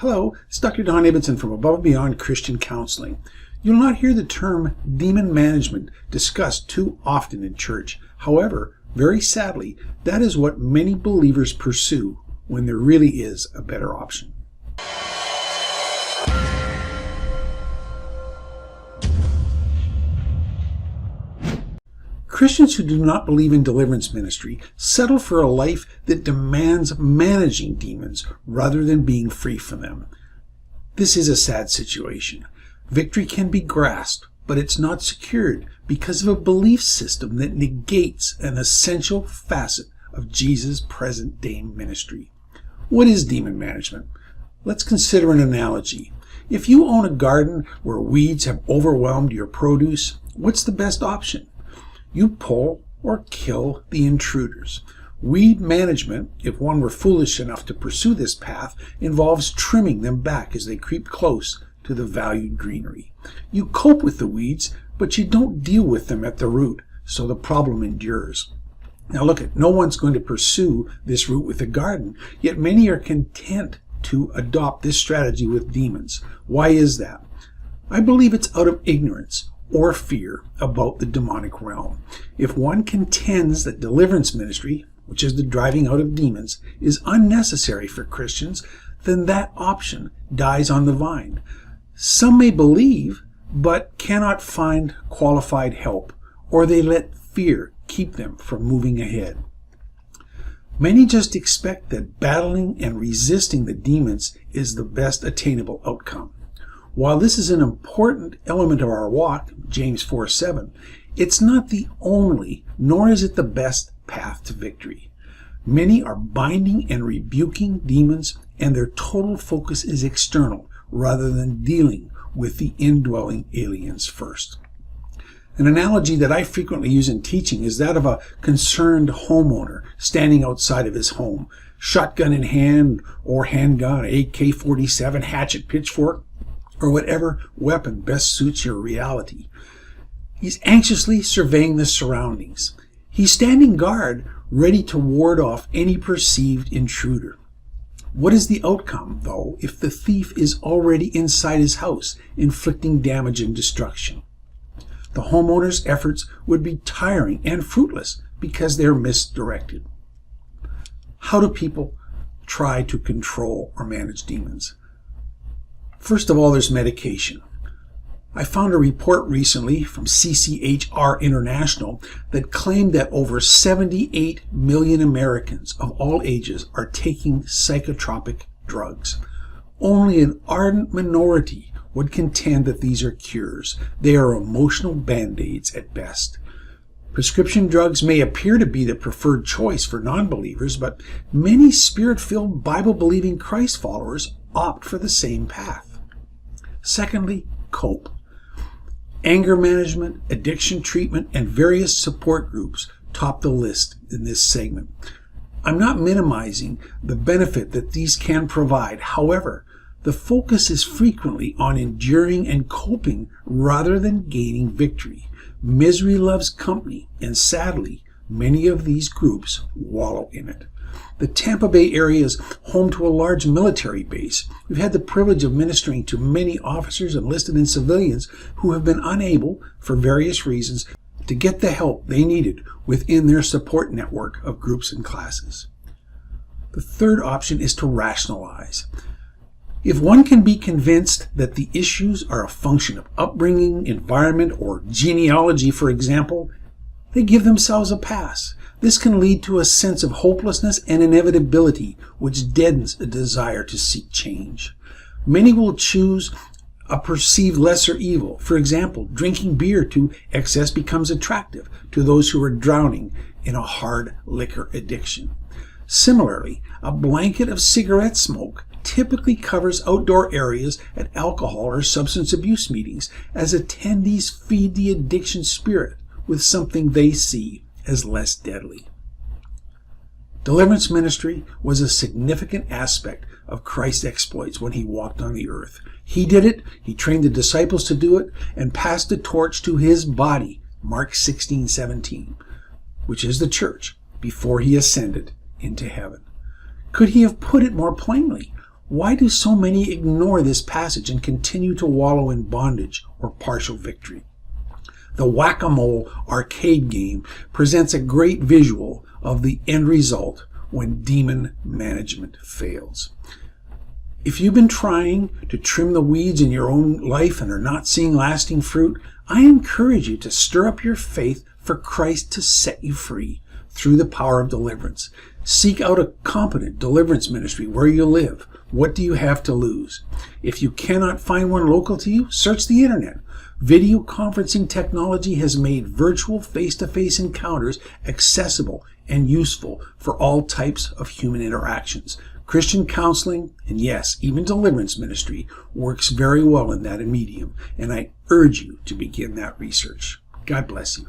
Hello, it's Dr. Don Ibbotson from Above and Beyond Christian Counseling. You'll not hear the term demon management discussed too often in church. However, very sadly, that is what many believers pursue when there really is a better option. Christians who do not believe in deliverance ministry settle for a life that demands managing demons rather than being free from them. This is a sad situation. Victory can be grasped, but it's not secured because of a belief system that negates an essential facet of Jesus' present-day ministry. What is demon management? Let's consider an analogy. If you own a garden where weeds have overwhelmed your produce, what's the best option? You pull or kill the intruders. Weed management, if one were foolish enough to pursue this path, involves trimming them back as they creep close to the valued greenery. You cope with the weeds, but you don't deal with them at the root, so the problem endures. Now look, no one's going to pursue this route with a garden, yet many are content to adopt this strategy with demons. Why is that? I believe it's out of ignorance or fear about the demonic realm. If one contends that deliverance ministry, which is the driving out of demons, is unnecessary for Christians, then that option dies on the vine. Some may believe, but cannot find qualified help, or they let fear keep them from moving ahead. Many just expect that battling and resisting the demons is the best attainable outcome. While this is an important element of our walk, James 4:7, it's not the only, nor is it the best path to victory. Many are binding and rebuking demons, and their total focus is external, rather than dealing with the indwelling aliens first. An analogy that I frequently use in teaching is that of a concerned homeowner standing outside of his home, shotgun in hand or handgun, AK-47, hatchet, pitchfork, or whatever weapon best suits your reality. He's anxiously surveying the surroundings. He's standing guard, ready to ward off any perceived intruder. What is the outcome, though, if the thief is already inside his house, inflicting damage and destruction? The homeowner's efforts would be tiring and fruitless because they're misdirected. How do people try to control or manage demons? First of all, there's medication. I found a report recently from CCHR International that claimed that over 78 million Americans of all ages are taking psychotropic drugs. Only an ardent minority would contend that these are cures. They are emotional band-aids at best. Prescription drugs may appear to be the preferred choice for non-believers, but many spirit-filled, Bible-believing Christ followers opt for the same path. Secondly, cope. Anger management, addiction treatment, and various support groups top the list in this segment. I'm not minimizing the benefit that these can provide. However, the focus is frequently on enduring and coping rather than gaining victory. Misery loves company, and sadly, many of these groups wallow in it. The Tampa Bay area is home to a large military base. We've had the privilege of ministering to many officers, enlisted and civilians, who have been unable, for various reasons, to get the help they needed within their support network of groups and classes. The third option is to rationalize. If one can be convinced that the issues are a function of upbringing, environment, or genealogy, for example, they give themselves a pass. This can lead to a sense of hopelessness and inevitability, which deadens a desire to seek change. Many will choose a perceived lesser evil. For example, drinking beer to excess becomes attractive to those who are drowning in a hard liquor addiction. Similarly, a blanket of cigarette smoke typically covers outdoor areas at alcohol or substance abuse meetings, as attendees feed the addiction spirit with something they see as less deadly. Deliverance ministry was a significant aspect of Christ's exploits when he walked on the earth. He did it, he trained the disciples to do it, and passed the torch to his body, Mark 16:17, which is the church, before he ascended into heaven. Could he have put it more plainly? Why do so many ignore this passage and continue to wallow in bondage or partial victory? The whack-a-mole arcade game presents a great visual of the end result when demon management fails. If you've been trying to trim the weeds in your own life and are not seeing lasting fruit, I encourage you to stir up your faith for Christ to set you free through the power of deliverance. Seek out a competent deliverance ministry where you live. What do you have to lose? If you cannot find one local to you, search the internet. Video conferencing technology has made virtual face-to-face encounters accessible and useful for all types of human interactions. Christian counseling, and yes, even deliverance ministry, works very well in that medium, and I urge you to begin that research. God bless you.